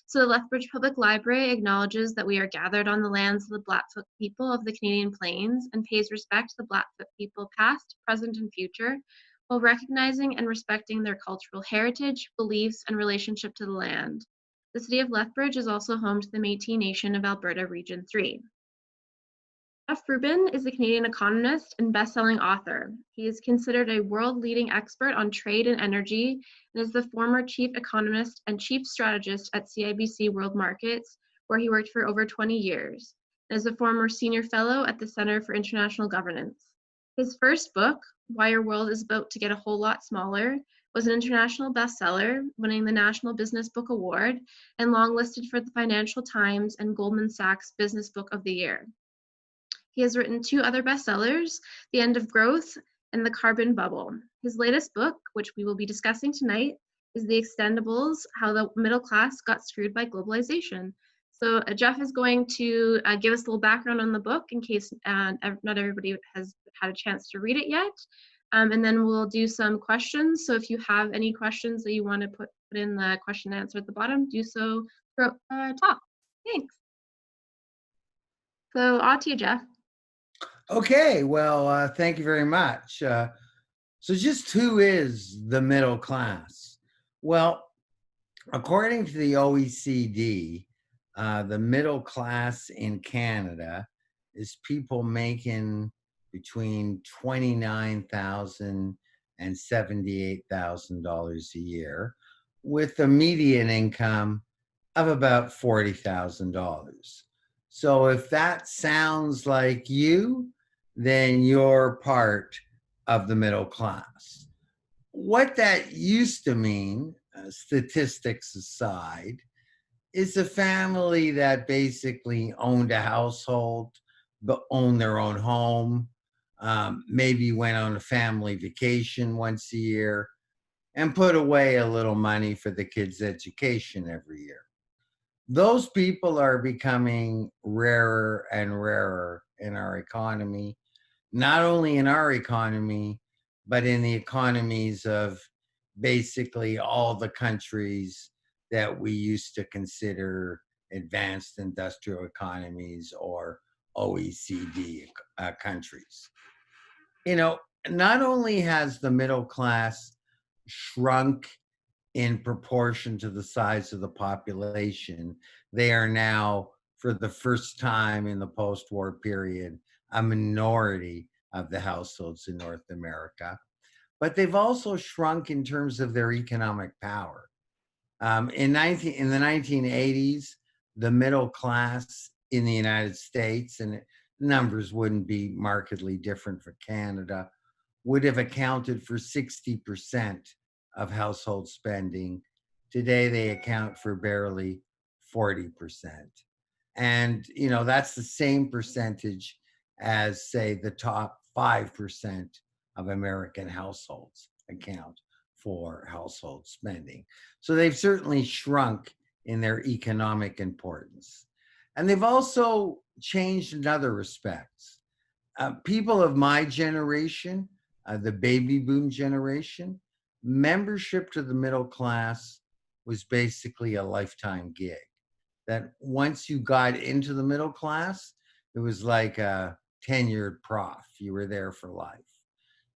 So the Lethbridge Public Library acknowledges that we are gathered on the lands of the Blackfoot people of the Canadian Plains and pays respect to the Blackfoot people past, present, and future, while recognizing and respecting their cultural heritage, beliefs, and relationship to the land. The city of Lethbridge is also home to the Métis Nation of Alberta Region 3. Jeff Rubin is a Canadian economist and best-selling author. He is considered a world-leading expert on trade and energy and is the former chief economist and chief strategist at CIBC World Markets, where he worked for over 20 years, and is a former senior fellow at the Center for International Governance. His first book, Why Your World is About to Get a Whole Lot Smaller, was an international bestseller, winning the National Business Book Award and longlisted for the Financial Times and Goldman Sachs Business Book of the Year. He has written 2 other bestsellers, The End of Growth and The Carbon Bubble. His latest book, which we will be discussing tonight, is The Expendables, How the Middle Class Got Screwed by Globalization. So Jeff is going to give us a little background on the book in case not everybody has had a chance to read it yet. And then we'll do some questions. So if you have any questions that you want to put in the question and answer at the bottom, do so throughout talk. Thanks. So on to you, Jeff. Okay, well, thank you very much. So just who is the middle class? Well, according to the OECD, the middle class in Canada is people making between $29,000 and $78,000 a year, with a median income of about $40,000. So if that sounds like you, then you're part of the middle class. What that used to mean, statistics aside, is a family that basically owned a household, but owned their own home, maybe went on a family vacation once a year, and put away a little money for the kids' education every year. Those people are becoming rarer and rarer in our economy, not only in our economy, but in the economies of basically all the countries that we used to consider advanced industrial economies or OECD countries. You know, not only has the middle class shrunk in proportion to the size of the population, they are now, for the first time in the post-war period, a minority of the households in North America. But they've also shrunk in terms of their economic power. In the 1980s, the middle class in the United States, and numbers wouldn't be markedly different for Canada, would have accounted for 60% of household spending. Today, they account for barely 40%. And, you know, that's the same percentage as, say, the top 5% of American households account for household spending. So they've certainly shrunk in their economic importance. And they've also changed in other respects. People of my generation, the baby boom generation, membership to the middle class was basically a lifetime gig. That once you got into the middle class, it was like a tenured prof. You were there for life.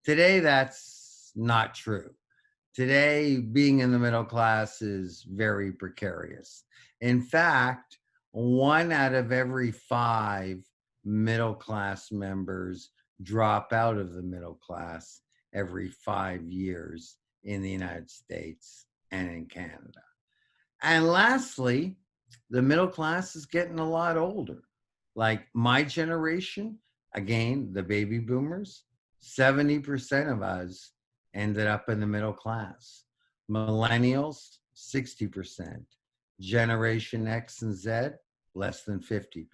Today, that's not true. Today, being in the middle class is very precarious. In fact, 1 out of every 5 middle class members drop out of the middle class every 5 years in the United States and in Canada. And lastly, the middle class is getting a lot older. Like my generation, again, the baby boomers, 70% of us ended up in the middle class. Millennials, 60%. Generation X and Z, less than 50%.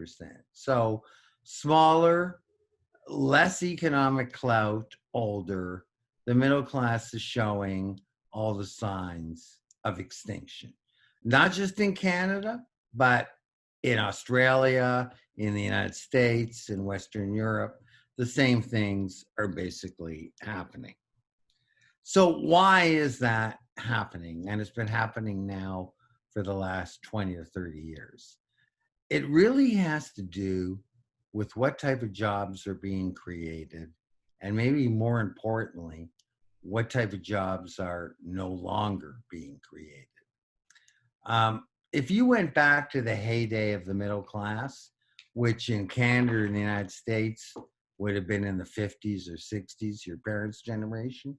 So smaller, less economic clout, older, the middle class is showing all the signs of extinction. Not just in Canada, but in Australia, in the United States, in Western Europe, the same things are basically happening. So why is that happening? And it's been happening now for the last 20 or 30 years. It really has to do with what type of jobs are being created, and maybe more importantly, what type of jobs are no longer being created. If you went back to the heyday of the middle class, which in Canada and the United States would have been in the 50s or 60s, your parents' generation,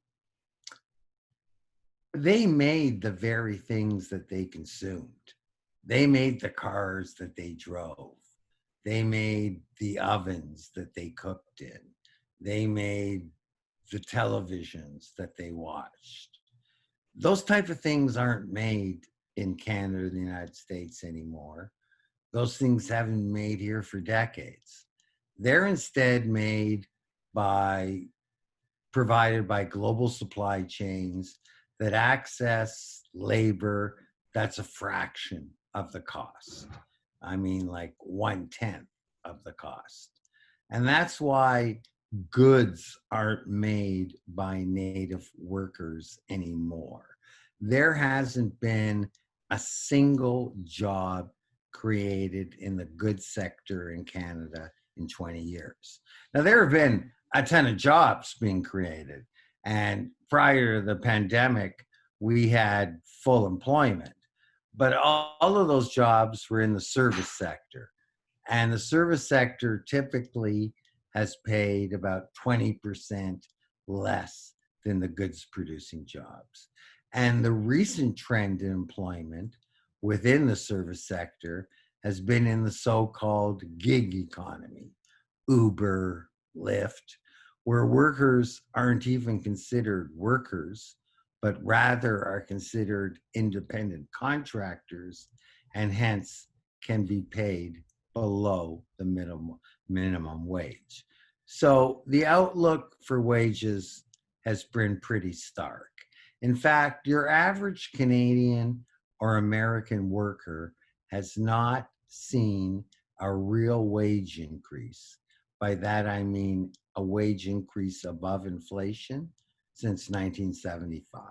they made the very things that they consumed. They made the cars that they drove. They made the ovens that they cooked in. They made the televisions that they watched. Those type of things aren't made in Canada or the United States anymore. Those things haven't been made here for decades. They're instead made by, provided by global supply chains that access labor that's a fraction of the cost. I mean, like 1/10 of the cost. And that's why goods aren't made by native workers anymore. There hasn't been a single job created in the goods sector in Canada in 20 years. Now, there have been a ton of jobs being created. And prior to the pandemic, we had full employment. But all of those jobs were in the service sector. And the service sector typically has paid about 20% less than the goods producing jobs. And the recent trend in employment within the service sector has been in the so-called gig economy, Uber, Lyft, where workers aren't even considered workers, but rather are considered independent contractors and hence can be paid below the minimum wage. So the outlook for wages has been pretty stark. In fact, your average Canadian or American worker has not seen a real wage increase. By that, I mean a wage increase above inflation since 1975.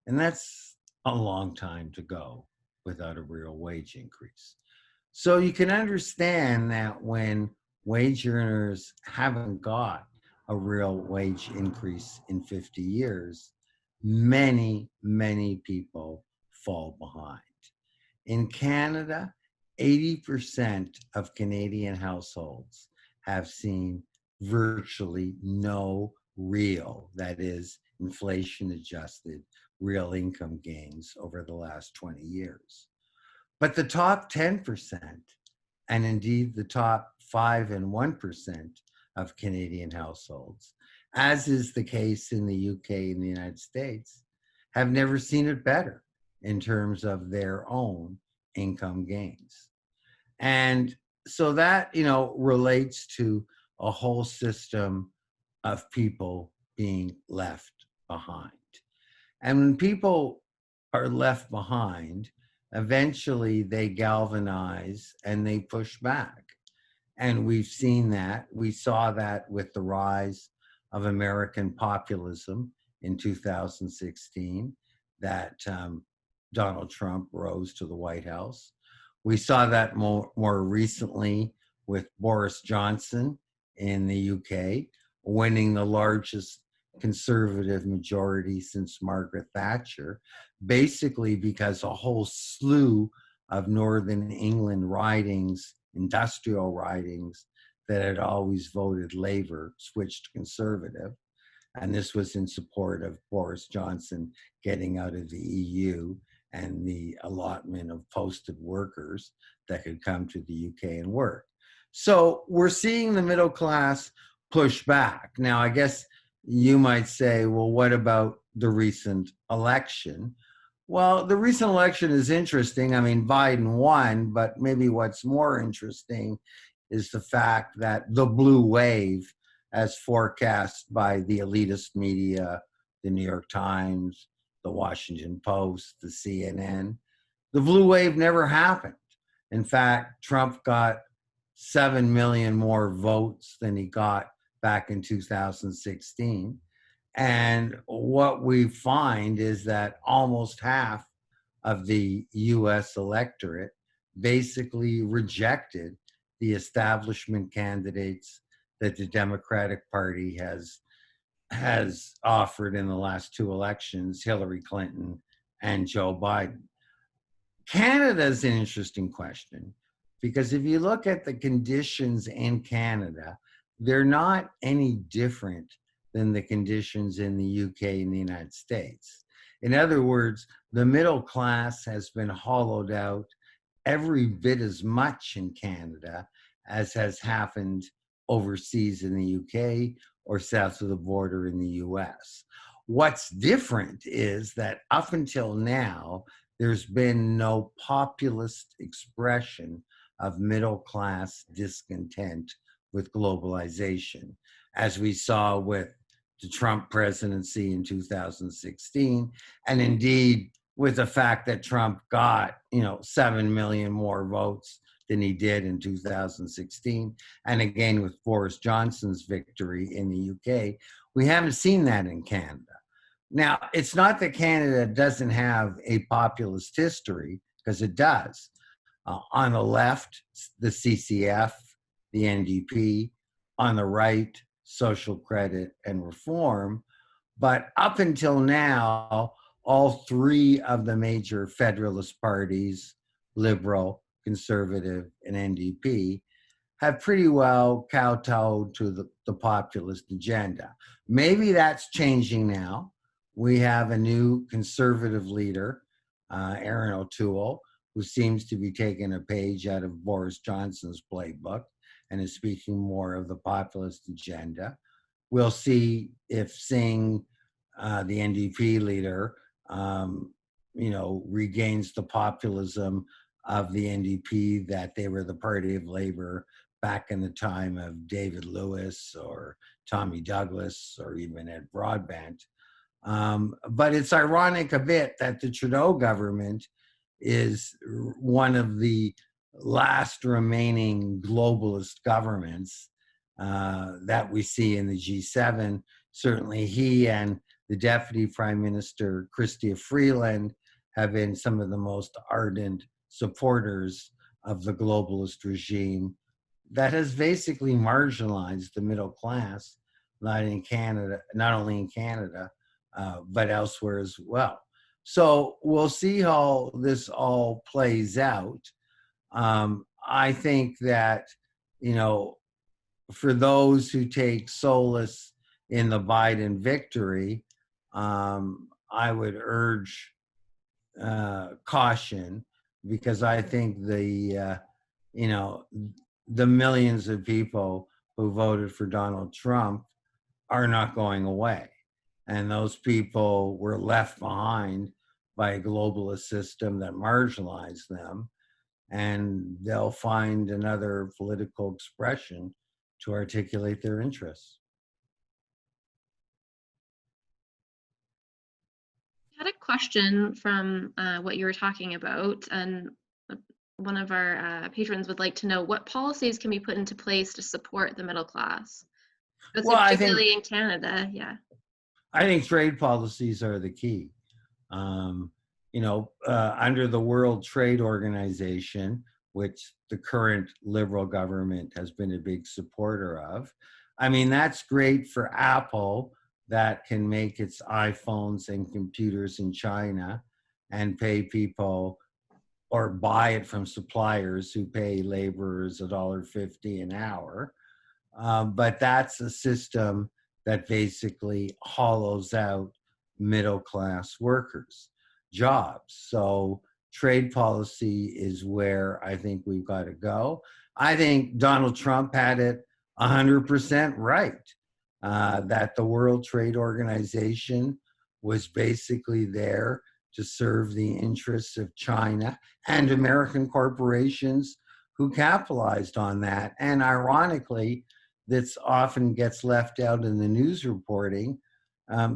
And that's a long time to go without a real wage increase. So you can understand that when wage earners haven't got a real wage increase in 50 years, many, many people fall behind. In Canada, 80% of Canadian households have seen virtually no real, that is, inflation adjusted, real income gains over the last 20 years. But the top 10%, and indeed the top 5 and 1% of Canadian households, as is the case in the UK and the United States, have never seen it better in terms of their own income gains. And so that, relates to a whole system of people being left behind. And when people are left behind, eventually they galvanize and they push back. And we've seen that. We saw that with the rise of American populism in 2016, that Donald Trump rose to the White House. We saw that more recently with Boris Johnson in the UK, winning the largest conservative majority since Margaret Thatcher, basically because a whole slew of Northern England ridings, industrial ridings that had always voted Labour, switched conservative. And this was in support of Boris Johnson getting out of the EU and the allotment of posted workers that could come to the UK and work. So we're seeing the middle class push back. Now, I guess you might say, well, what about the recent election? Well, the recent election is interesting. I mean, Biden won, but maybe what's more interesting is the fact that the blue wave, as forecast by the elitist media, the New York Times, the Washington Post, the CNN, the blue wave never happened. In fact, Trump got 7 million more votes than he got back in 2016. And what we find is that almost half of the US electorate basically rejected the establishment candidates that the Democratic Party has offered in the last two elections, Hillary Clinton and Joe Biden. Canada is an interesting question because if you look at the conditions in Canada, they're not any different than the conditions in the UK and the United States. In other words, the middle class has been hollowed out every bit as much in Canada as has happened overseas in the UK or south of the border in the US. What's different is that up until now, there's been no populist expression of middle class discontent with globalization, as we saw with the Trump presidency in 2016, and indeed with the fact that Trump got 7 million more votes than he did in 2016, and again with Boris Johnson's victory in the UK. We haven't seen that in Canada. Now, it's not that Canada doesn't have a populist history, because it does. On the left, the CCF, the NDP. On the right, social credit and reform. But up until now, all three of the major federalist parties, Liberal, Conservative, and NDP, have pretty well kowtowed to the populist agenda. Maybe that's changing now. We have a new conservative leader, Aaron O'Toole, who seems to be taking a page out of Boris Johnson's playbook and is speaking more of the populist agenda. We'll see if Singh, the NDP leader, regains the populism of the NDP, that they were the party of labor back in the time of David Lewis or Tommy Douglas or even Ed Broadbent. But it's ironic a bit that the Trudeau government is one of the last remaining globalist governments that we see in the G7. Certainly he and the Deputy Prime Minister, Chrystia Freeland, have been some of the most ardent supporters of the globalist regime that has basically marginalized the middle class, not only in Canada, but elsewhere as well. So we'll see how this all plays out. I think that, for those who take solace in the Biden victory, I would urge caution, because I think the millions of people who voted for Donald Trump are not going away. And those people were left behind by a globalist system that marginalized them. And they'll find another political expression to articulate their interests. I had a question from what you were talking about, and one of our patrons would like to know what policies can be put into place to support the middle class. Well, Particularly in Canada, yeah. I think trade policies are the key. Under the World Trade Organization, which the current Liberal government has been a big supporter of, I mean, that's great for Apple, that can make its iPhones and computers in China and pay people or buy it from suppliers who pay laborers $1.50 an hour. But that's a system that basically hollows out middle class workers' jobs. So trade policy is where I think we've got to go. I think Donald Trump had it 100% right, that the World Trade Organization was basically there to serve the interests of China and American corporations who capitalized on that. And ironically, this often gets left out in the news reporting.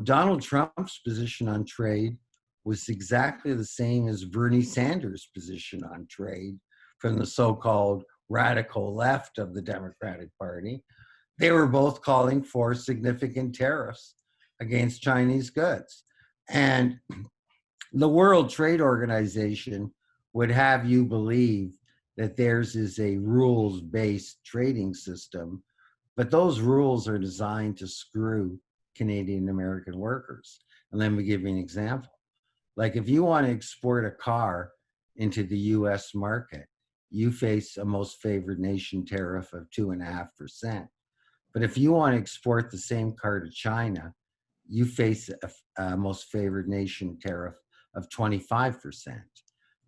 Donald Trump's position on trade was exactly the same as Bernie Sanders' position on trade from the so-called radical left of the Democratic Party. They were both calling for significant tariffs against Chinese goods. And The World Trade Organization would have you believe that theirs is a rules-based trading system, but those rules are designed to screw Canadian American workers. And let me give you an example. Like if you want to export a car into the US market, you face a most favored nation tariff of 2.5%. But if you want to export the same car to China, you face a most favored nation tariff of 25%.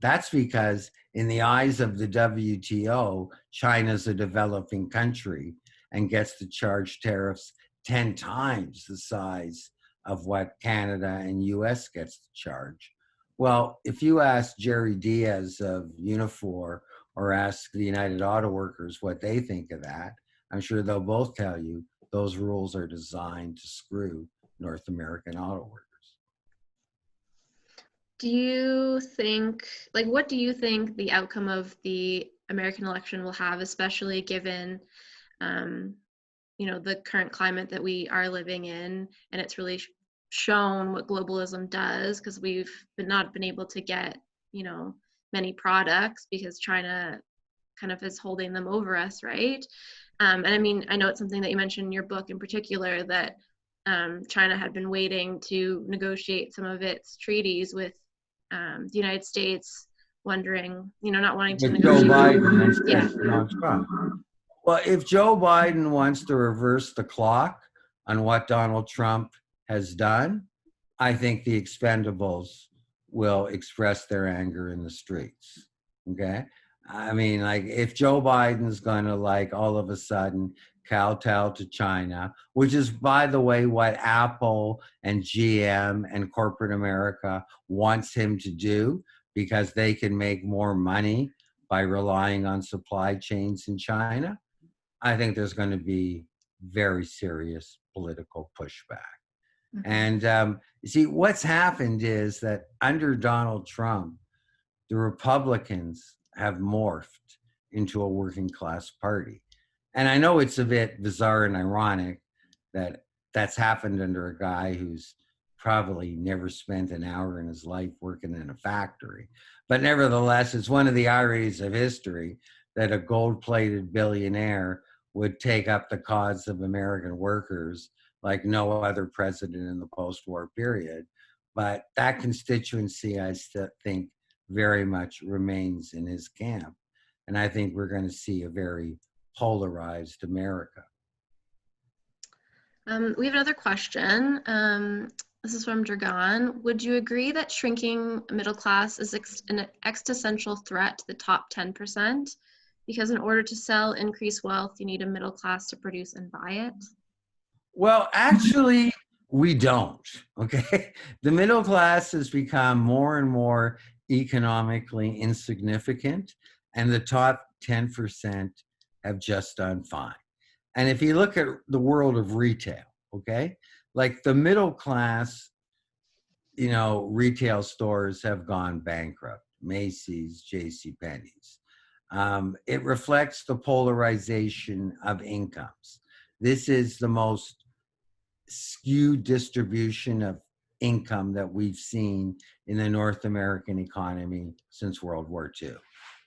That's because, in the eyes of the WTO, China's a developing country and gets to charge tariffs 10 times the size of what Canada and US gets to charge. Well, if you ask Jerry Diaz of Unifor or ask the United Auto Workers what they think of that, I'm sure they'll both tell you those rules are designed to screw North American auto workers. Do you think, like, what do you think the outcome of the American election will have, especially given, the current climate that we are living in, and it's really shown what globalism does, because we've not been able to get, many products because China kind of is holding them over us, right? And I mean, I know it's something that you mentioned in your book in particular, that China had been waiting to negotiate some of its treaties with the United States, wondering, not wanting to With Joe negotiate. Biden instead Yeah. of Donald Trump. Well, if Joe Biden wants to reverse the clock on what Donald Trump has done, I think the Expendables will express their anger in the streets. Okay. I mean, like, if Joe Biden's going to, like, all of a sudden kowtow to China, which is, by the way, what Apple and GM and corporate America wants him to do, because they can make more money by relying on supply chains in China, I think there's going to be very serious political pushback. Mm-hmm. And you see, what's happened is that under Donald Trump, the Republicans have morphed into a working class party. And I know it's a bit bizarre and ironic that that's happened under a guy who's probably never spent an hour in his life working in a factory. But nevertheless, it's one of the ironies of history that a gold-plated billionaire would take up the cause of American workers like no other president in the post-war period. But that constituency, I still think, very much remains in his camp. And I think we're going to see a very polarized America. We have another question. This is from Dragan. Would you agree that shrinking middle class is an existential threat to the top 10%? Because in order to sell increased wealth, you need a middle class to produce and buy it? Well, actually, we don't. Okay. The middle class has become more and more economically insignificant, and the top 10% have just done fine. And if you look at the world of retail, okay, like the middle class, retail stores have gone bankrupt. Macy's, J.C. Penney's. It reflects the polarization of incomes. This is the most skewed distribution of income that we've seen in the North American economy since World War II.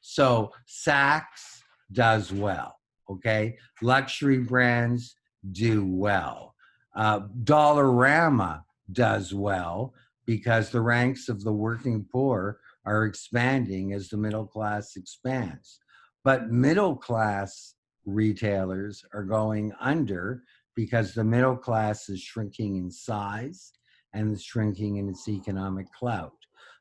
So Saks does well, okay? Luxury brands do well. Dollarama does well because the ranks of the working poor are expanding as the middle class expands. But middle class retailers are going under because the middle class is shrinking in size and is shrinking in its economic clout.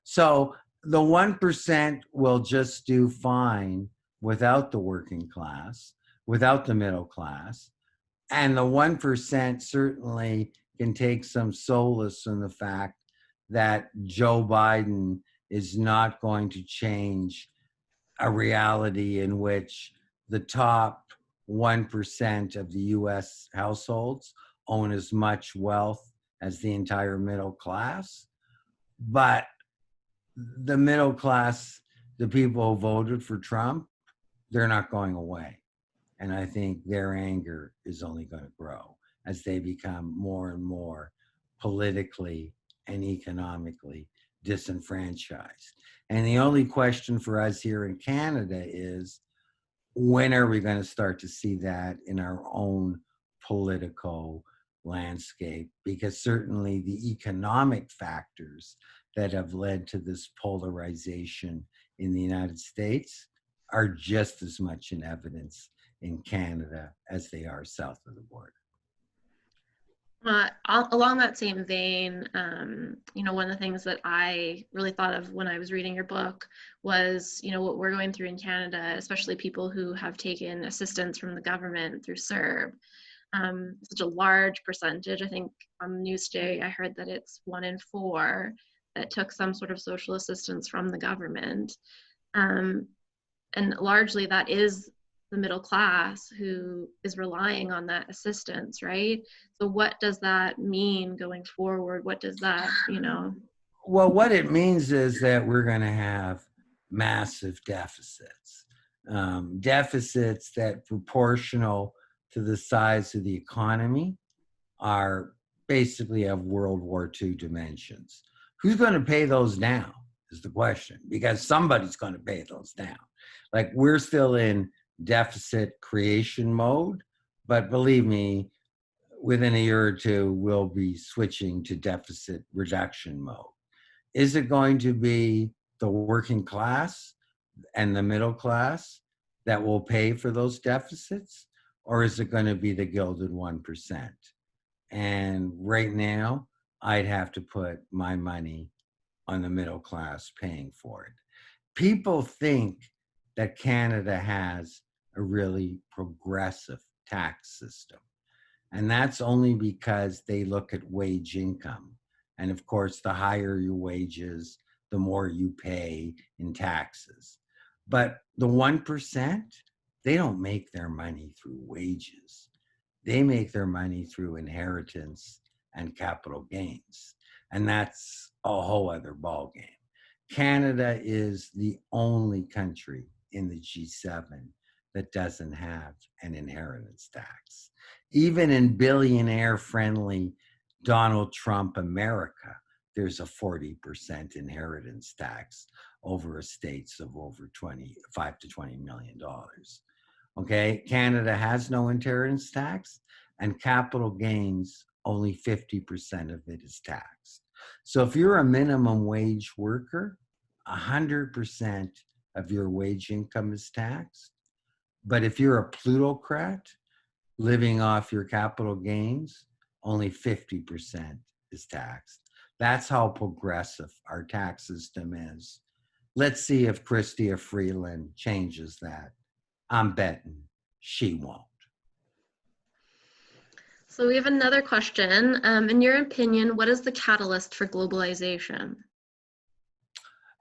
So the 1% will just do fine without the working class, without the middle class. And the 1% certainly can take some solace in the fact that Joe Biden is not going to change a reality in which the top 1% of the US households own as much wealth as the entire middle class. But the middle class, the people who voted for Trump, they're not going away. And I think their anger is only going to grow as they become more and more politically and economically disenfranchised. And the only question for us here in Canada is, when are we going to start to see that in our own political landscape? Because certainly the economic factors that have led to this polarization in the United States are just as much in evidence in Canada as they are south of the border. Along that same vein, one of the things that I really thought of when I was reading your book was, what we're going through in Canada, especially people who have taken assistance from the government through CERB. Such a large percentage. I think on Newsday, I heard that it's 1 in 4 that took some sort of social assistance from the government. And largely that is the middle class who is relying on that assistance, right? So what does that mean going forward? What does that, Well, what it means is that we're going to have massive deficits, deficits that proportional to the size of the economy are basically of World War II dimensions. Who's going to pay those down is the question, because somebody's going to pay those down. Like, we're still in deficit creation mode, but believe me, within a year or two, we'll be switching to deficit reduction mode. Is it going to be the working class and the middle class that will pay for those deficits? Or is it going to be the gilded 1%? And right now, I'd have to put my money on the middle class paying for it. People think that Canada has a really progressive tax system. And that's only because they look at wage income. And of course, the higher your wages, the more you pay in taxes. But the 1%, they don't make their money through wages. They make their money through inheritance and capital gains. And that's a whole other ballgame. Canada is the only country in the G7 that doesn't have an inheritance tax. Even in billionaire-friendly Donald Trump America, there's a 40% inheritance tax over estates of over $5 to $20 million. Okay, Canada has no inheritance tax, and capital gains, only 50% of it is taxed. So if you're a minimum wage worker, 100% of your wage income is taxed. But if you're a plutocrat living off your capital gains, only 50% is taxed. That's how progressive our tax system is. Let's see if Chrystia Freeland changes that. I'm betting she won't. So we have another question. In your opinion, what is the catalyst for globalization?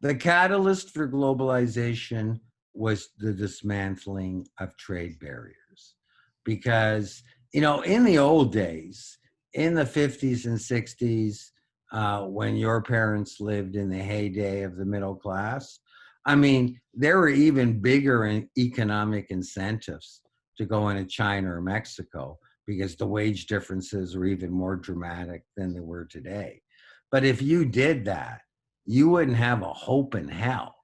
The catalyst for globalization was the dismantling of trade barriers. Because, in the old days, in the 50s and 60s, when your parents lived in the heyday of the middle class, there were even bigger economic incentives to go into China or Mexico, because the wage differences were even more dramatic than they were today. But if you did that, you wouldn't have a hope in hell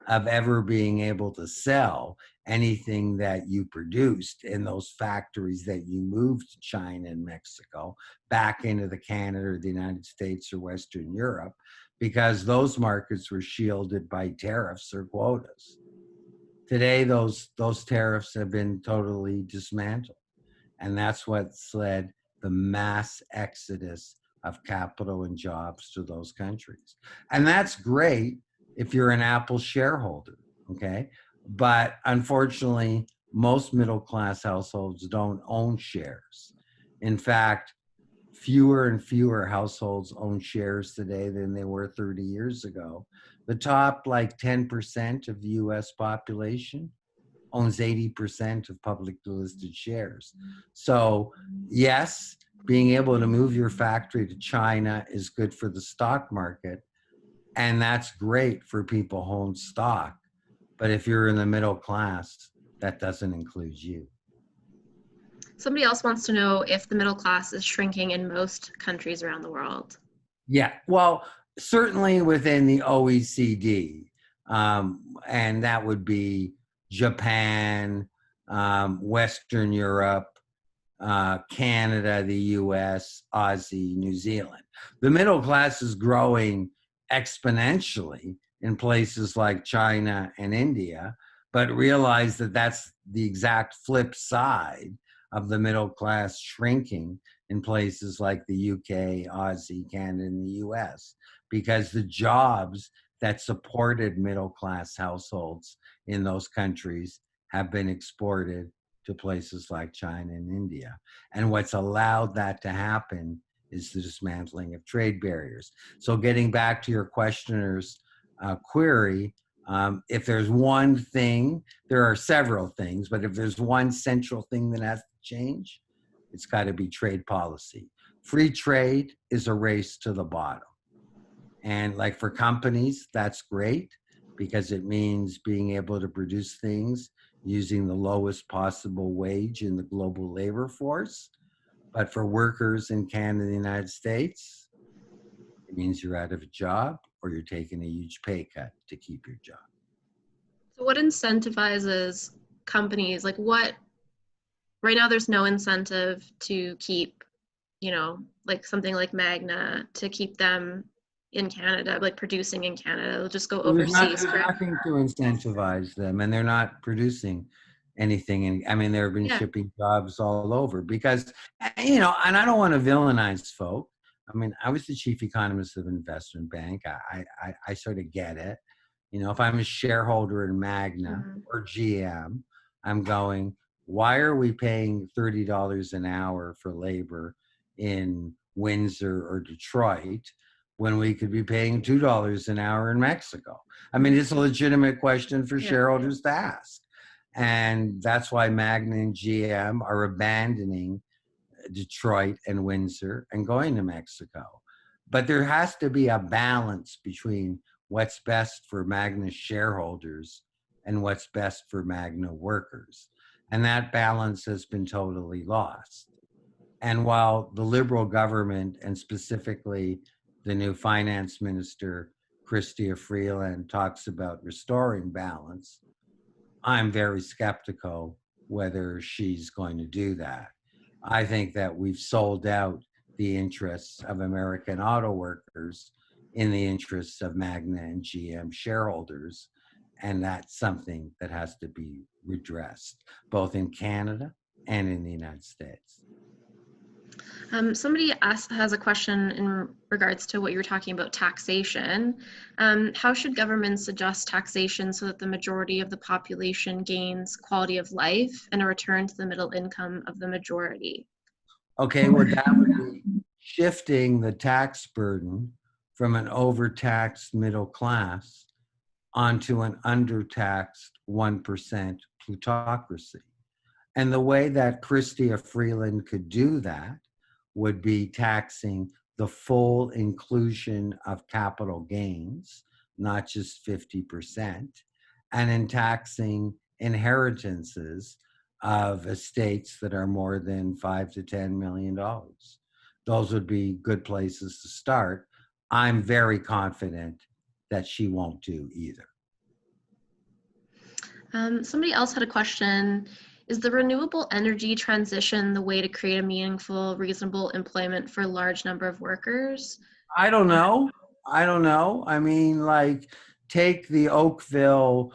of ever being able to sell anything that you produced in those factories that you moved to China and Mexico back into the Canada or the United States or Western Europe, because those markets were shielded by tariffs or quotas. Today, those tariffs have been totally dismantled. And that's what's led the mass exodus of capital and jobs to those countries. And that's great if you're an Apple shareholder, okay? But unfortunately, most middle class households don't own shares. In fact, fewer and fewer households own shares today than they were 30 years ago. The top 10% of the US population owns 80% of publicly listed shares. So yes, being able to move your factory to China is good for the stock market, and that's great for people who own stock. But if you're in the middle class, that doesn't include you. Somebody else wants to know if the middle class is shrinking in most countries around the world. Yeah, well, certainly within the OECD, and that would be Japan, Western Europe, Canada, the US, Aussie, New Zealand. The middle class is growing exponentially in places like China and India, but realize that that's the exact flip side of the middle class shrinking in places like the UK, Aussie, Canada, and the US, because the jobs that supported middle class households in those countries have been exported to places like China and India. And what's allowed that to happen is the dismantling of trade barriers. So, getting back to your questioner's query, if there's one thing, there are several things, but if there's one central thing that has to change, it's got to be trade policy. Free trade is a race to the bottom. And like for companies, that's great because it means being able to produce things using the lowest possible wage in the global labor force. But for workers in Canada and the United States, it means you're out of a job or you're taking a huge pay cut to keep your job. So what incentivizes companies? Like what, right now there's no incentive to keep, like something like Magna, to keep them in Canada, like producing in Canada. They'll just go Well, overseas, there's correct? nothing to incentivize them, and they're not producing anything. And I mean, there have been Yeah. shipping jobs all over because, and I don't want to villainize folk. I mean, I was the chief economist of an investment bank. I sort of get it. If I'm a shareholder in Magna Mhm. or GM, I'm going, why are we paying $30 an hour for labor in Windsor or Detroit when we could be paying $2 an hour in Mexico? I mean, it's a legitimate question for Yeah. shareholders to ask. And that's why Magna and GM are abandoning Detroit and Windsor and going to Mexico. But there has to be a balance between what's best for Magna shareholders and what's best for Magna workers. And that balance has been totally lost. And while the Liberal government, and specifically the new finance minister, Chrystia Freeland, talks about restoring balance, I'm very skeptical whether she's going to do that. I think that we've sold out the interests of American auto workers in the interests of Magna and GM shareholders. And that's something that has to be redressed, both in Canada and in the United States. Somebody has a question in regards to what you were talking about taxation. How should governments adjust taxation so that the majority of the population gains quality of life and a return to the middle income of the majority? Okay, well, that would be shifting the tax burden from an overtaxed middle class onto an undertaxed 1% plutocracy. And the way that Chrystia Freeland could do that would be taxing the full inclusion of capital gains, not just 50%, and in taxing inheritances of estates that are more than $5 to $10 million. Those would be good places to start. I'm very confident that she won't do either. Somebody else had a question. Is the renewable energy transition the way to create a meaningful, reasonable employment for a large number of workers? I don't know. I don't know. I mean, like, take the Oakville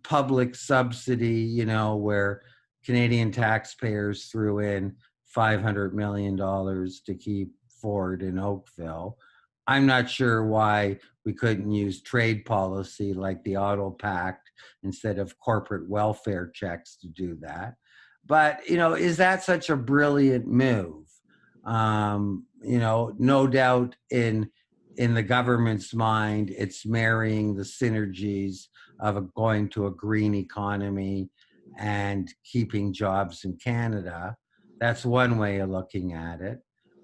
public subsidy, where Canadian taxpayers threw in $500 million to keep Ford in Oakville. I'm not sure why we couldn't use trade policy like the Auto Pact instead of corporate welfare checks to do that. But, is that such a brilliant move? No doubt in the government's mind, it's marrying the synergies of going to a green economy and keeping jobs in Canada. That's one way of looking at it.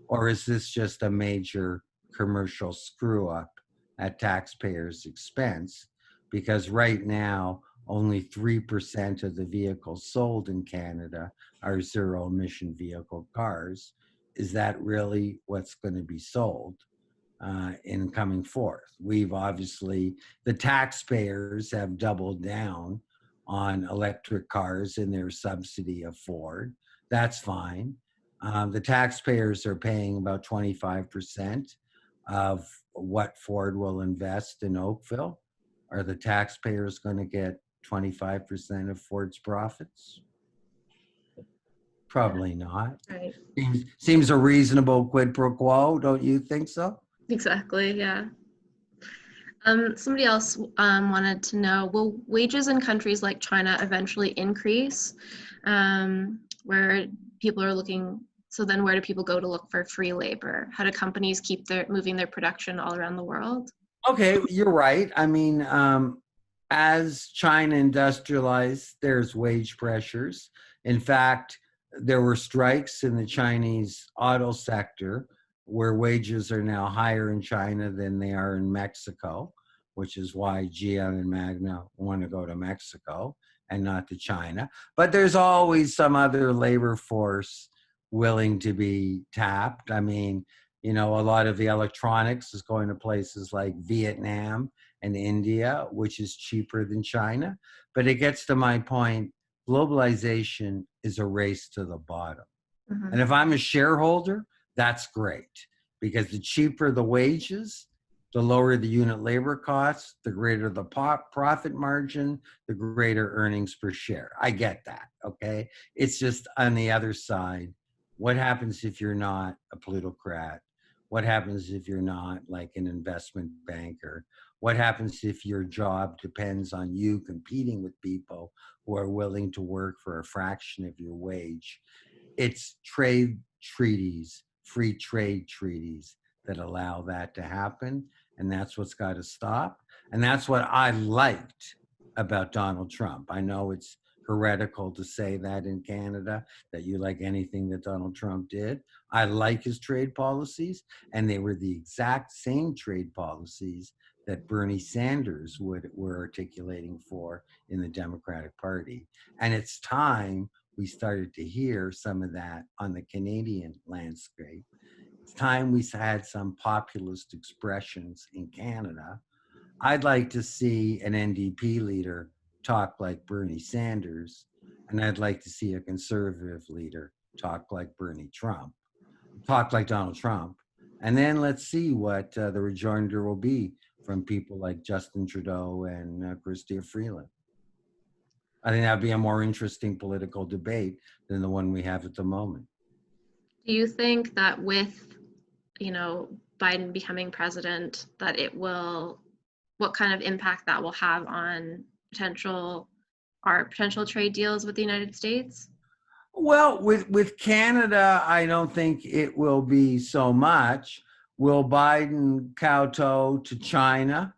Or is this just a major commercial screw up at taxpayers' expense? Because right now, only 3% of the vehicles sold in Canada are zero emission vehicle cars. Is that really what's going to be sold? in coming forth. We've obviously, the taxpayers have doubled down on electric cars in their subsidy of Ford. That's fine. The taxpayers are paying about 25% of what Ford will invest in Oakville. Are the taxpayers going to get 25% of Ford's profits? Probably not. Right. Seems a reasonable quid pro quo, don't you think so? Exactly. Yeah. Somebody else wanted to know, will wages in countries like China eventually increase? Where people are looking, so then where do people go to look for free labor? How do companies keep moving their production all around the world? Okay, you're right. I mean, as China industrialized, there's wage pressures. In fact, there were strikes in the Chinese auto sector where wages are now higher in China than they are in Mexico, which is why GM and Magna want to go to Mexico and not to China. But there's always some other labor force willing to be tapped. I mean, you know, a lot of the electronics is going to places like Vietnam and India, which is cheaper than China. But it gets to my point, globalization is a race to the bottom. Mm-hmm. And if I'm a shareholder, that's great because the cheaper the wages, the lower the unit labor costs, the greater the profit margin, the greater earnings per share. I get that. Okay. It's just on the other side. What happens if you're not a plutocrat? What happens if you're not like an investment banker? What happens if your job depends on you competing with people who are willing to work for a fraction of your wage? It's trade treaties, free trade treaties that allow that to happen. And that's what's got to stop. And that's what I liked about Donald Trump. I know it's heretical to say that in Canada, that you like anything that Donald Trump did. I like his trade policies, and they were the exact same trade policies that Bernie Sanders were articulating for in the Democratic Party. And it's time we started to hear some of that on the Canadian landscape. It's time we had some populist expressions in Canada. I'd like to see an NDP leader talk like Bernie Sanders, and I'd like to see a conservative leader talk like talk like Donald Trump. And then let's see what the rejoinder will be from people like Justin Trudeau and Chrystia Freeland. I think that'd be a more interesting political debate than the one we have at the moment. Do you think that with, Biden becoming president, that what kind of impact that will have on our potential trade deals with the United States? Well, with Canada, I don't think it will be so much. Will Biden kowtow to China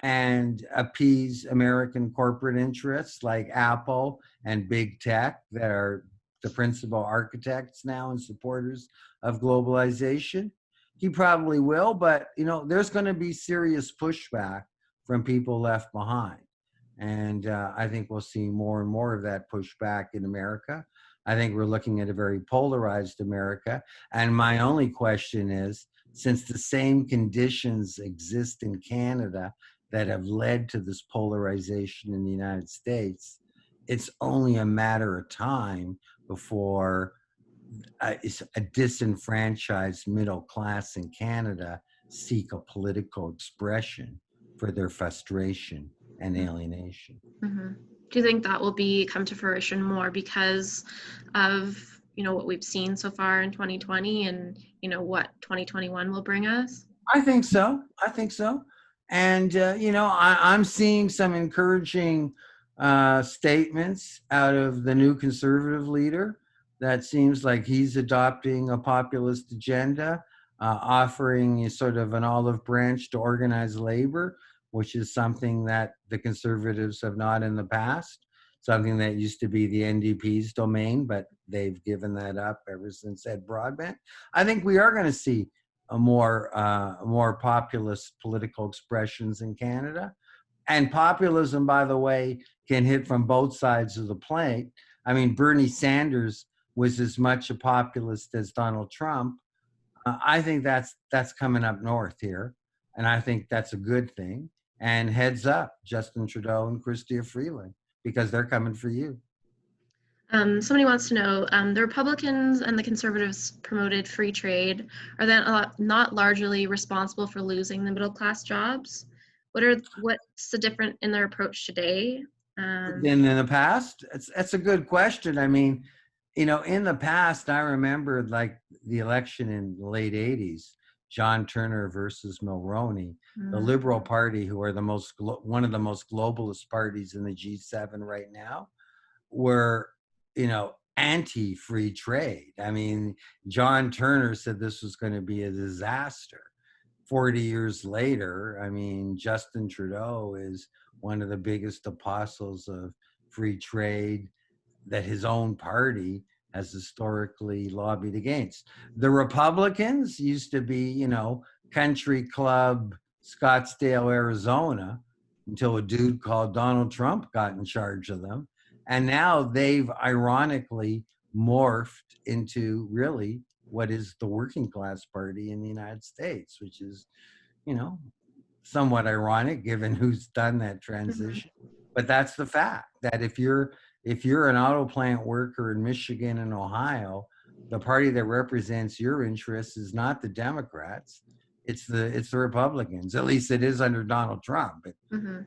and appease American corporate interests like Apple and big tech that are the principal architects now and supporters of globalization? He probably will, but there's going to be serious pushback from people left behind. And I think we'll see more and more of that pushback in America. I think we're looking at a very polarized America. And my only question is, since the same conditions exist in Canada that have led to this polarization in the United States, it's only a matter of time before a disenfranchised middle class in Canada seek a political expression for their frustration and alienation. Mm-hmm. Do you think that will come to fruition more because of what we've seen so far in 2020 and what 2021 will bring us? I think so. And I'm seeing some encouraging statements out of the new conservative leader. That seems like he's adopting a populist agenda, offering a sort of an olive branch to organize labor, which is something that the conservatives have not in the past, something that used to be the NDP's domain, but they've given that up ever since Ed Broadbent. I think we are going to see a more populist political expressions in Canada. And populism, by the way, can hit from both sides of the plate. I mean, Bernie Sanders was as much a populist as Donald Trump. I think that's coming up north here, and I think that's a good thing. And heads up, Justin Trudeau and Chrystia Freeland, because they're coming for you. Somebody wants to know, the Republicans and the Conservatives promoted free trade. Are they not largely responsible for losing the middle class jobs? What's the difference in their approach today? In the past, it's a good question. I mean, in the past, I remember like the election in the late '80s, John Turner versus Mulroney, the Liberal Party, who are one of the most globalist parties in the G7 right now, were, anti-free trade. I mean, John Turner said this was going to be a disaster. 40 years later, I mean, Justin Trudeau is one of the biggest apostles of free trade that his own party has historically lobbied against. The Republicans used to be, country club, Scottsdale, Arizona, until a dude called Donald Trump got in charge of them. And now they've ironically morphed into really what is the working class party in the United States, which is, you know, somewhat ironic given who's done that transition. But that's the fact that if you're an auto plant worker in Michigan and Ohio, the party that represents your interests is not the Democrats, it's the Republicans. At least it is under Donald Trump. It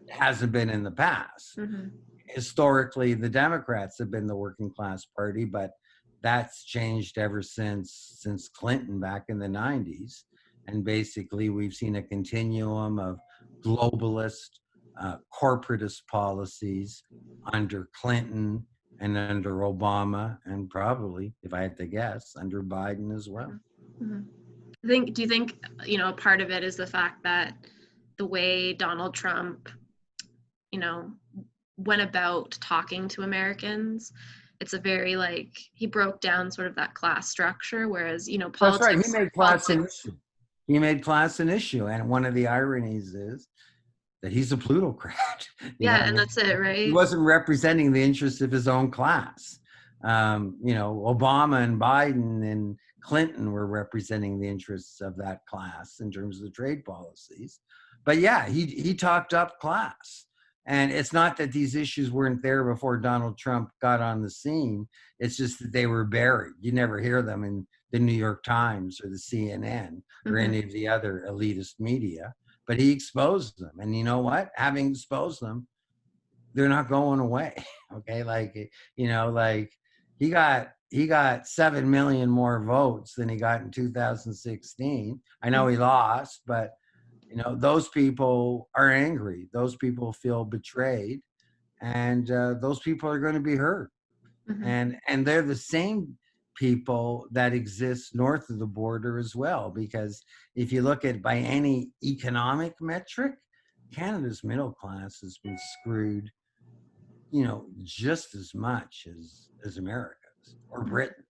hasn't been in the past. Historically, the Democrats have been the working class party, but that's changed ever since Clinton back in the 90s. And basically, we've seen a continuum of globalist, corporatist policies under Clinton and under Obama, and probably, if I had to guess, under Biden as well. Do you think, a part of it is the fact that the way Donald Trump, went about talking to Americans, it's a very he broke down sort of that class structure, whereas, That's politics. right. He made class an issue. He made class an issue. And one of the ironies is that he's a plutocrat. And that's it, right? He wasn't representing the interests of his own class. Obama and Biden and Clinton were representing the interests of that class in terms of the trade policies. But yeah, he talked up class. And it's not that these issues weren't there before Donald Trump got on the scene. It's just that they were buried. You never hear them in the New York Times or the CNN or any of the other elitist media. But he exposed them. And you know what? Having exposed them, they're not going away. Okay. He got 7 million more votes than he got in 2016. I know he lost, but those people are angry. Those people feel betrayed, and those people are going to be hurt. And they're the same people that exist north of the border as well, because if you look at by any economic metric, Canada's middle class has been screwed, just as much as America's or Britain's.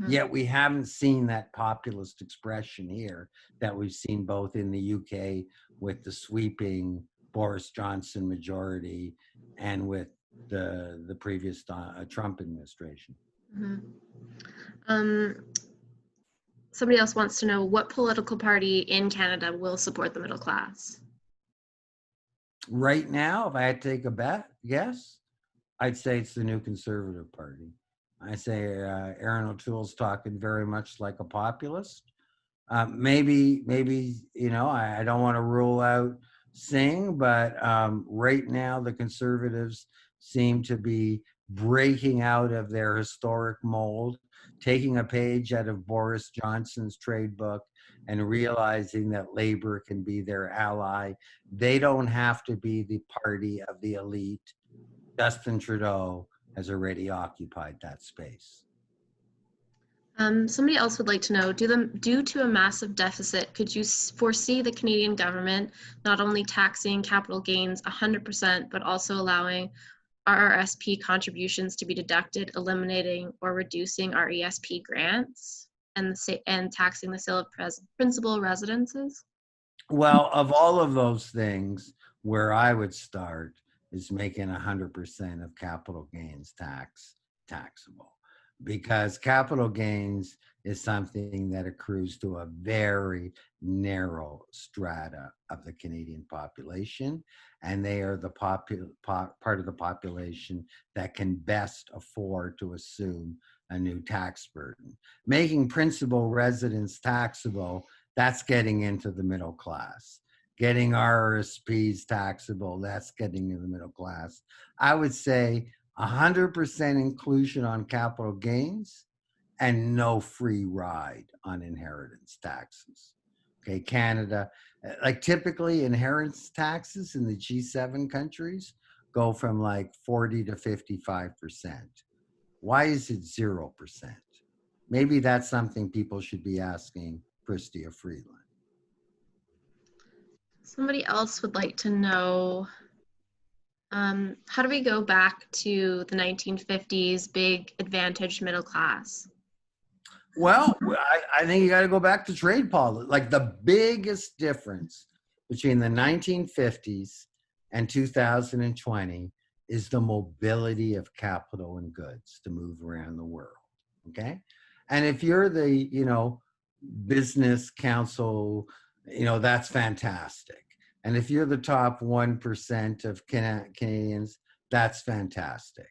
Yet we haven't seen that populist expression here that we've seen both in the UK with the sweeping Boris Johnson majority and with the previous Trump administration. Somebody else wants to know, what political party in Canada will support the middle class? Right now, if I had to take a guess, I'd say it's the New Conservative Party. I say Aaron O'Toole's talking very much like a populist. Maybe I don't want to rule out Singh, but right now the Conservatives seem to be breaking out of their historic mold, taking a page out of Boris Johnson's trade book and realizing that labor can be their ally. They don't have to be the party of the elite. Justin Trudeau has already occupied that space. Somebody else would like to know, due to a massive deficit, could you foresee the Canadian government not only taxing capital gains 100%, but also allowing RRSP contributions to be deducted, eliminating or reducing RESP grants, and taxing the sale of principal residences? Well, of all of those things, where I would start is making 100% of capital gains taxable, because capital gains is something that accrues to a very narrow strata of the Canadian population, and they are the part of the population that can best afford to assume a new tax burden. Making principal residence taxable, that's getting into the middle class. Getting RRSPs taxable, that's getting in the middle class. I would say 100% inclusion on capital gains and no free ride on inheritance taxes. Okay, Canada, like typically inheritance taxes in the G7 countries go from like 40 to 55%. Why is it 0%? Maybe that's something people should be asking Chrystia Freeland. Somebody else would like to know, how do we go back to the 1950s big advantaged middle class? Well, I think you got to go back to trade policy. Like the biggest difference between the 1950s and 2020 is the mobility of capital and goods to move around the world. Okay. And if you're the, business council, that's fantastic. And if you're the top 1% of Canadians, that's fantastic.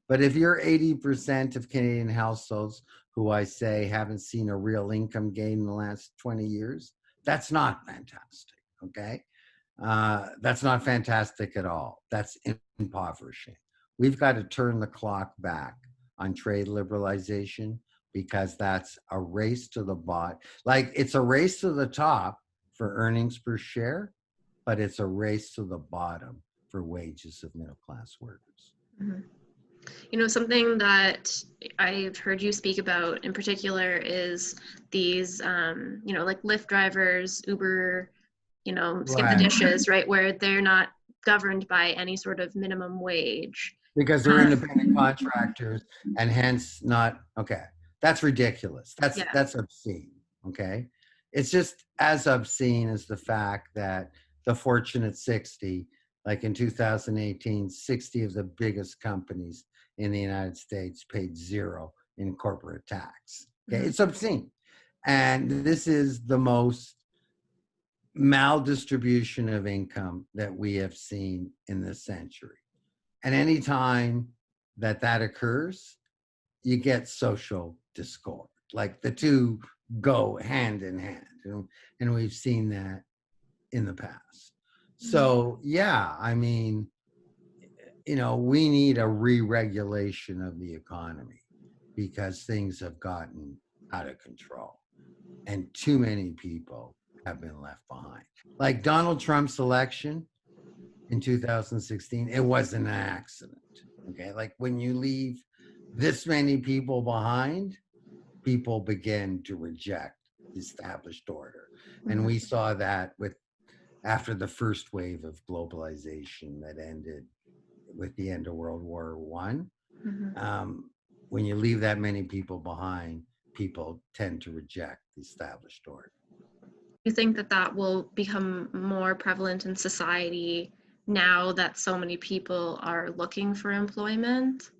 But if you're 80% of Canadian households who I say haven't seen a real income gain in the last 20 years, that's not fantastic, okay? That's not fantastic at all. That's impoverishing. We've got to turn the clock back on trade liberalization because that's a race to the bottom. Like it's a race to the top for earnings per share, but it's a race to the bottom for wages of middle class workers. Mm-hmm. Something that I've heard you speak about in particular is these, like Lyft drivers, Uber, skip the Right. dishes, right? Where they're not governed by any sort of minimum wage. Because they're independent contractors and hence not, okay. That's ridiculous. Yeah. That's obscene. Okay. It's just as obscene as the fact that the Fortunate 60, like in 2018, 60 of the biggest companies in the United States paid zero in corporate tax. Okay. Mm-hmm. It's obscene. And this is the most maldistribution of income that we have seen in this century. And anytime that occurs, you get social discord. Like the two go hand in hand. And we've seen that in the past. So, yeah, I mean, we need a re-regulation of the economy because things have gotten out of control and too many people have been left behind. Like Donald Trump's election in 2016, it wasn't an accident. Okay. Like when you leave this many people behind, people begin to reject the established order. And we saw that after the first wave of globalization that ended with the end of World War One. When you leave that many people behind, people tend to reject the established order. You think that will become more prevalent in society now that so many people are looking for employment?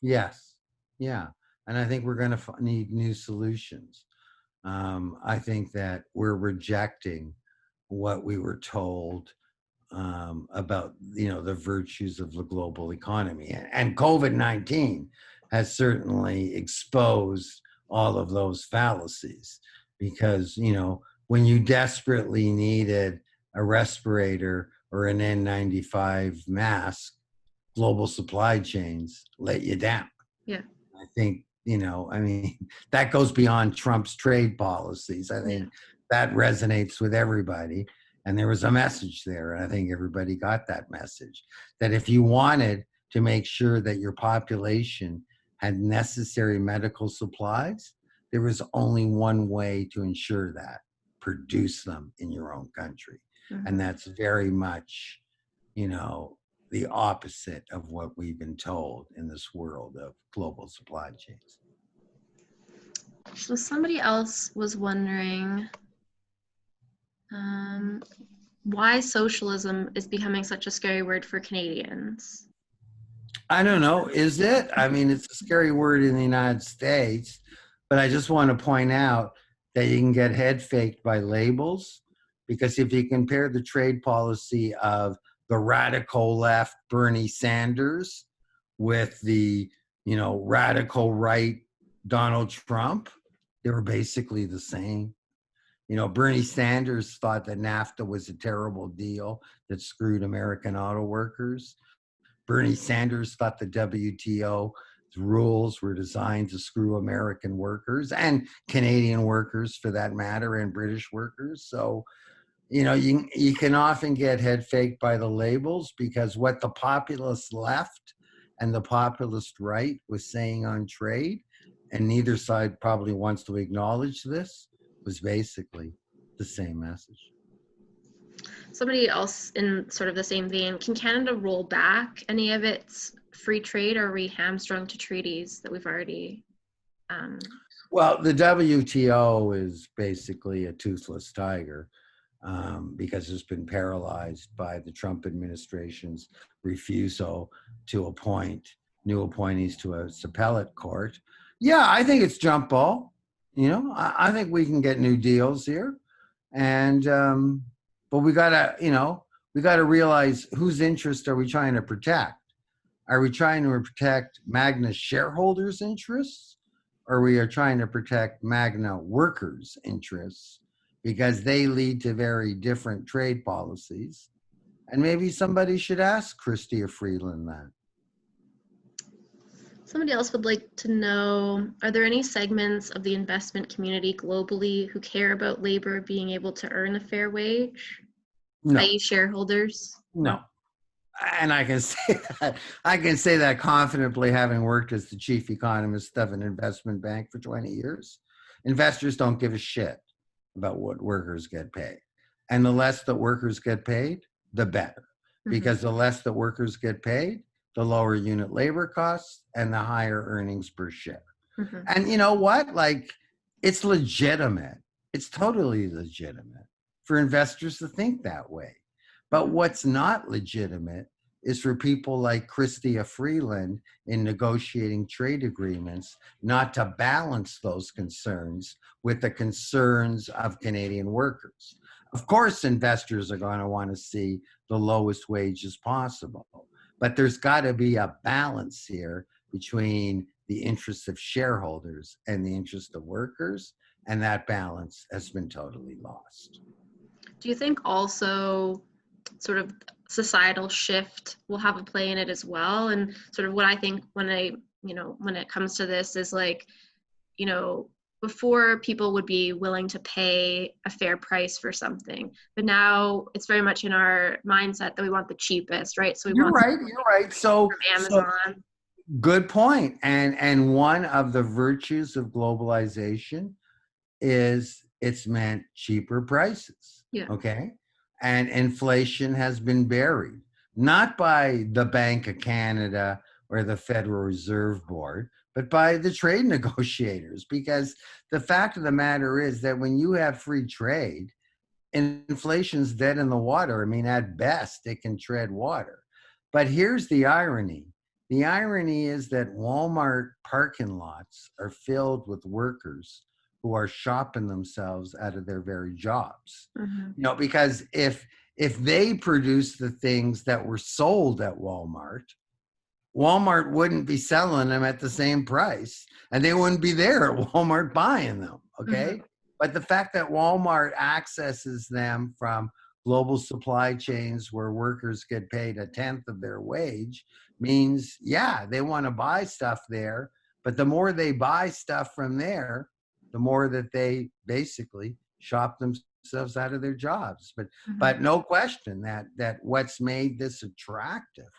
Yes. Yeah. And I think we're going to need new solutions. I think that we're rejecting what we were told about, the virtues of the global economy. And COVID-19 has certainly exposed all of those fallacies because, when you desperately needed a respirator or an N95 mask, global supply chains let you down. Yeah. I think, that goes beyond Trump's trade policies. I think that resonates with everybody. And there was a message there. And I think everybody got that message that if you wanted to make sure that your population had necessary medical supplies, there was only one way to ensure that: produce them in your own country. And that's very much, the opposite of what we've been told in this world of global supply chains. So somebody else was wondering why socialism is becoming such a scary word for Canadians. I don't know. Is it? I mean, it's a scary word in the United States, But I just want to point out that you can get head faked by labels, because if you compare the trade policy of the radical left Bernie Sanders with the, radical right Donald Trump, they were basically the same. Bernie Sanders thought that NAFTA was a terrible deal that screwed American auto workers. Bernie Sanders thought the WTO rules were designed to screw American workers and Canadian workers for that matter, and British workers. So, you can often get head faked by the labels, because what the populist left and the populist right was saying on trade, and neither side probably wants to acknowledge this, was basically the same message. Somebody else in sort of the same vein, can Canada roll back any of its free trade, or are we hamstrung to treaties that we've already Well, the WTO is basically a toothless tiger, because it's been paralyzed by the Trump administration's refusal to appoint new appointees to a appellate court. Yeah, I think it's jump ball. I think we can get new deals here, and but we gotta realize whose interest are we trying to protect. Are we trying to protect Magna shareholders' interests, or we are trying to protect Magna workers' interests, because they lead to very different trade policies? And maybe somebody should ask Chrystia Freeland that. Somebody else would like to know, are there any segments of the investment community globally who care about labor being able to earn a fair wage, No, i.e. shareholders? no. And I can say that confidently, having worked as the chief economist of an investment bank for 20 years. Investors don't give a shit about what workers get paid. And the less that workers get paid, the better. Because the less that workers get paid, the lower unit labor costs and the higher earnings per share. And you know what? Like, it's legitimate. It's totally legitimate for investors to think that way. But what's not legitimate is for people like Chrystia Freeland in negotiating trade agreements not to balance those concerns with the concerns of Canadian workers. Of course, investors are going to want to see the lowest wages possible, but there's got to be a balance here between the interests of shareholders and the interests of workers, and that balance has been totally lost. Do you think also sort of societal shift will have a play in it as well? And sort of what I think when it comes to this is like, before people would be willing to pay a fair price for something, but now it's very much in our mindset that we want the cheapest, right? So we You're want right. So, from Amazon. good point. And one of the virtues of globalization is it's meant cheaper prices. Yeah. Okay. And inflation has been buried, not by the Bank of Canada or the Federal Reserve Board, but by the trade negotiators. Because the fact of the matter is that when you have free trade, inflation's dead in the water. I mean, at best, it can tread water. But here's the irony. The irony is that Walmart parking lots are filled with workers who are shopping themselves out of their very jobs. Because if they produce the things that were sold at Walmart wouldn't be selling them at the same price, and they wouldn't be there at Walmart buying them. Okay. But the fact that Walmart accesses them from global supply chains where workers get paid a tenth of their wage means, yeah, they want to buy stuff there. But the more they buy stuff from there, the more that they basically shop themselves out of their jobs. But no question that what's made this attractive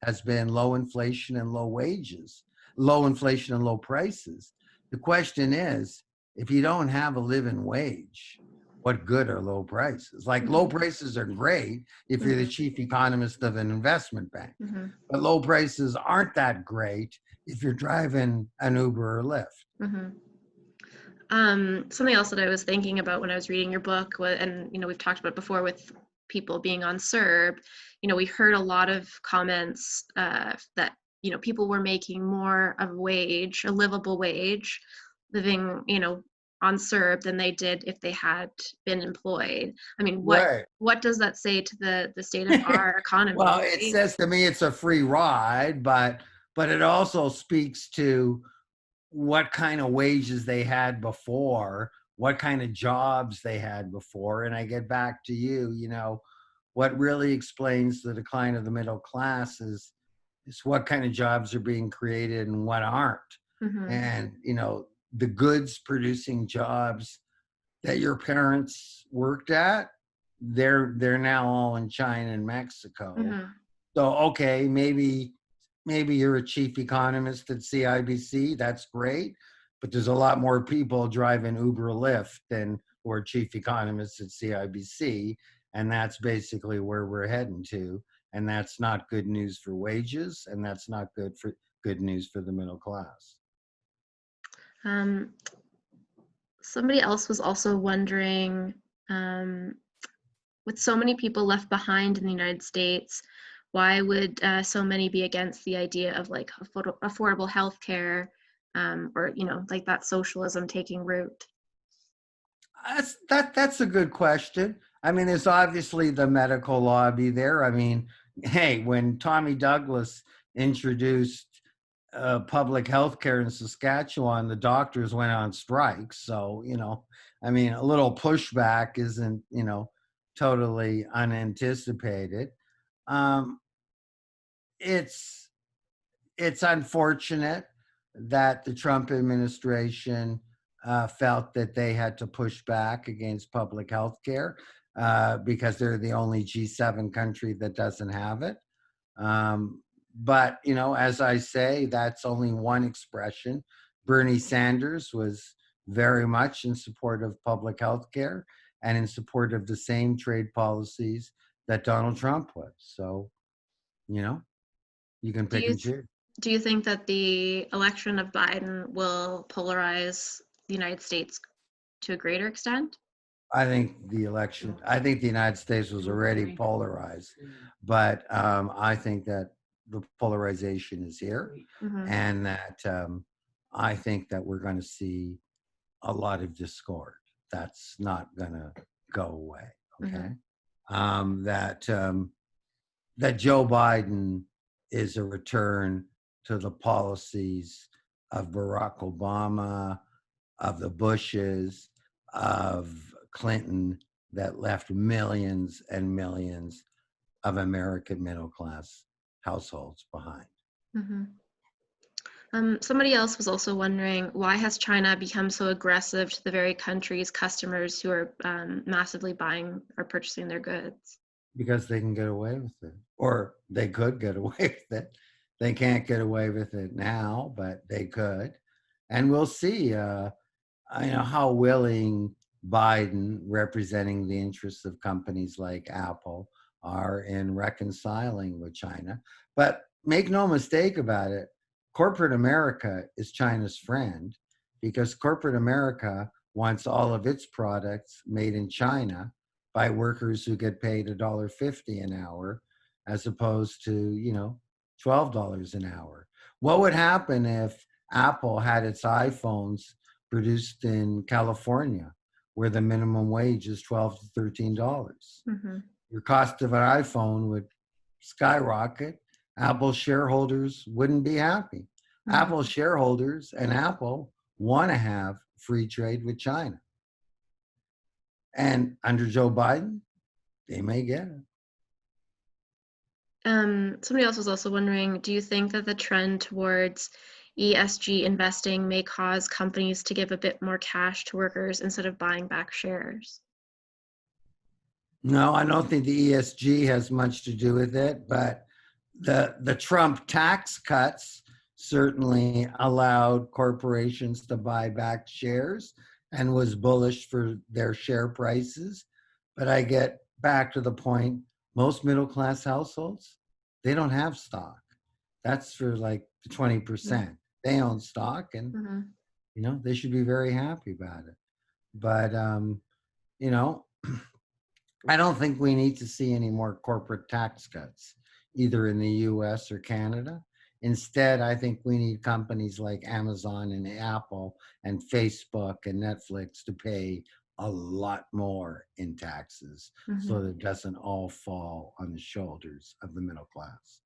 has been low inflation and low wages, low inflation and low prices. The question is, if you don't have a living wage, what good are low prices? Like, low prices are great if you're the chief economist of an investment bank, but low prices aren't that great if you're driving an Uber or Lyft. Something else that I was thinking about when I was reading your book, and we've talked about before with people being on CERB, we heard a lot of comments that people were making more of a wage, a livable wage, living, on CERB than they did if they had been employed. I mean, Right. what does that say to the state of our Well, economy, it right? says to me it's a free ride, but it also speaks to what kind of wages they had before, what kind of jobs they had before. And I get back to what really explains the decline of the middle class is what kind of jobs are being created and what aren't. Mm-hmm. And, the goods producing jobs that your parents worked at, they're now all in China and Mexico. Mm-hmm. So okay, maybe you're a chief economist at CIBC. That's great, but there's a lot more people driving Uber Lyft than who are chief economists at CIBC, and that's basically where we're heading to. And that's not good news for wages, and that's not good news for the middle class. Um, Somebody else was also wondering, um, with so many people left behind in the United States, why would so many be against the idea of like affordable health care, or like that socialism taking root? That's a good question. I mean, there's obviously the medical lobby there. I mean, hey, when Tommy Douglas introduced public health care in Saskatchewan, the doctors went on strike. So, I mean, a little pushback isn't, totally unanticipated. Um, it's it's unfortunate that the Trump administration felt that they had to push back against public health care because they're the only G7 country that doesn't have it. But, as I say, that's only one expression. Bernie Sanders was very much in support of public health care and in support of the same trade policies that Donald Trump was. So, you know, you can Do pick you and choose. do you think that the election of Biden will polarize the United States to a greater extent? I think the United States was already polarized, but I think that the polarization is here, Mm-hmm. and that I think that we're going to see a lot of discord. That's not going to go away. Mm-hmm. Okay. That that Joe Biden is a return to the policies of Barack Obama, of the Bushes, of Clinton, that left millions and millions of American middle class households behind. Mm-hmm. Somebody else was also wondering, why has China become so aggressive to the very country's customers who are massively buying or purchasing their goods? Because they can get away with it, or they could get away with it. They can't get away with it now, but they could. And we'll see how willing Biden, representing the interests of companies like Apple, are in reconciling with China. But make no mistake about it, corporate America is China's friend, because corporate America wants all of its products made in China by workers who get paid $1.50 an hour, as opposed to, $12 an hour. What would happen if Apple had its iPhones produced in California, where the minimum wage is $12 to $13? Mm-hmm. Your cost of an iPhone would skyrocket. Apple shareholders wouldn't be happy. Mm-hmm. Apple shareholders and Apple want to have free trade with China. And under Joe Biden, they may get it. Somebody else was also wondering, do you think that the trend towards ESG investing may cause companies to give a bit more cash to workers instead of buying back shares? No, I don't think the ESG has much to do with it, but the Trump tax cuts certainly allowed corporations to buy back shares and was bullish for their share prices. But I get back to the point, most middle class households, they don't have stock. That's for like the 20%. They own stock, and Mm-hmm. they should be very happy about it. But you know, I don't think we need to see any more corporate tax cuts, either in the US or Canada. Instead, I think we need companies like Amazon and Apple and Facebook and Netflix to pay a lot more in taxes so that it doesn't all fall on the shoulders of the middle class.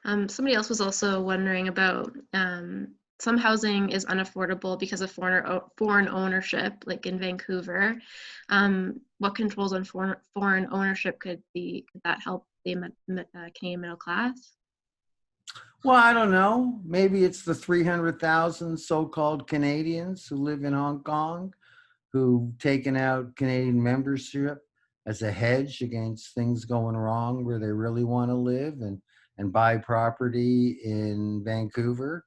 Somebody else was also wondering about some housing is unaffordable because of foreign ownership, like in Vancouver. What controls on foreign ownership could that help the Canadian middle class? Well, I don't know. Maybe it's the 300,000 so-called Canadians who live in Hong Kong who've taken out Canadian membership as a hedge against things going wrong where they really want to live and buy property in Vancouver.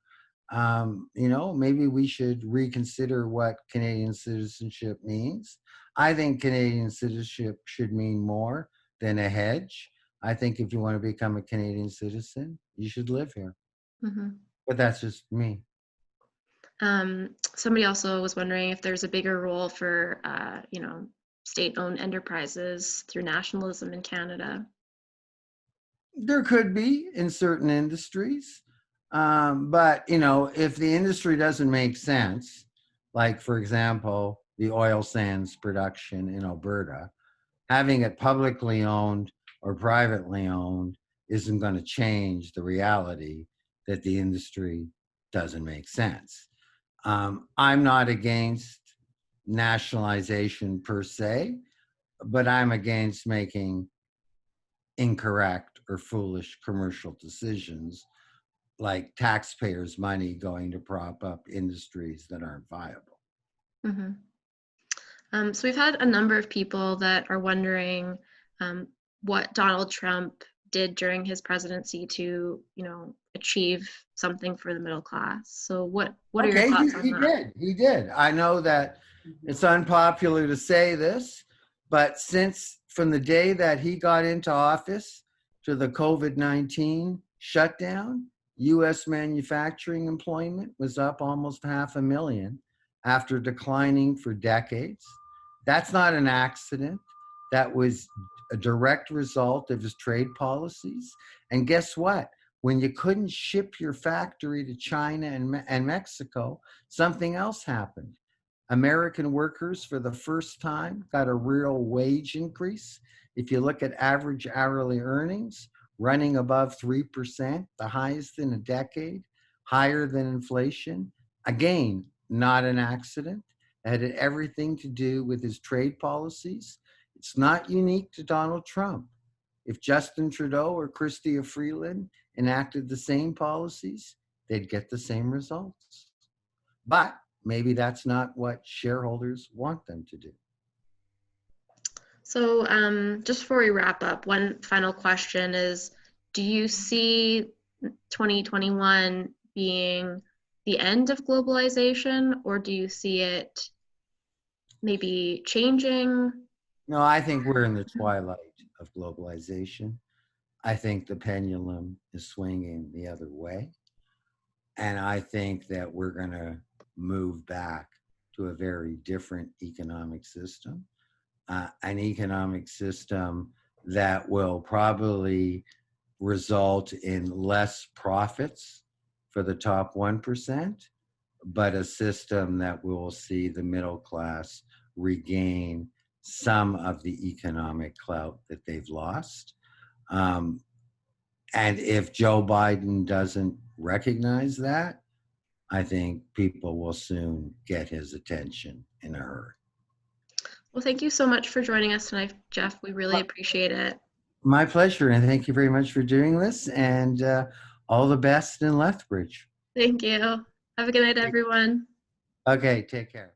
Maybe we should reconsider what Canadian citizenship means. I think Canadian citizenship should mean more than a hedge. I think if you want to become a Canadian citizen, you should live here. But that's just me. Somebody also was wondering if there's a bigger role for, state-owned enterprises through nationalism in Canada. There could be in certain industries. But, if the industry doesn't make sense, like, for example, the oil sands production in Alberta, having it publicly owned or privately owned isn't going to change the reality that the industry doesn't make sense. I'm not against nationalization per se, but I'm against making incorrect or foolish commercial decisions like taxpayers' money going to prop up industries that aren't viable. So we've had a number of people that are wondering what Donald Trump did during his presidency to, achieve something for the middle class. So what are your thoughts on that? He did. I know that it's unpopular to say this, but since from the day that he got into office to the COVID-19 shutdown, U.S. manufacturing employment was up almost 500,000 after declining for decades. That's not an accident. That was a direct result of his trade policies. And guess what? When you couldn't ship your factory to China and Mexico, something else happened. American workers, for the first time, got a real wage increase. If you look at average hourly earnings, running above 3%, the highest in a decade, higher than inflation. Again, not an accident. It had everything to do with his trade policies. It's not unique to Donald Trump. If Justin Trudeau or Chrystia Freeland enacted the same policies, they'd get the same results. But maybe that's not what shareholders want them to do. So just before we wrap up, one final question is, do you see 2021 being the end of globalization, or do you see it maybe changing? No, I think we're in the twilight of globalization. I think the pendulum is swinging the other way. And I think that we're going to move back to a very different economic system, an economic system that will probably result in less profits for the top 1%, but a system that will see the middle class regain some of the economic clout that they've lost. And if Joe Biden doesn't recognize that, I think people will soon get his attention in a hurry. Well, thank you so much for joining us tonight, Jeff. We really appreciate it. My pleasure, and thank you very much for doing this, and all the best in Lethbridge. Thank you. Have a good night, everyone. Okay, take care.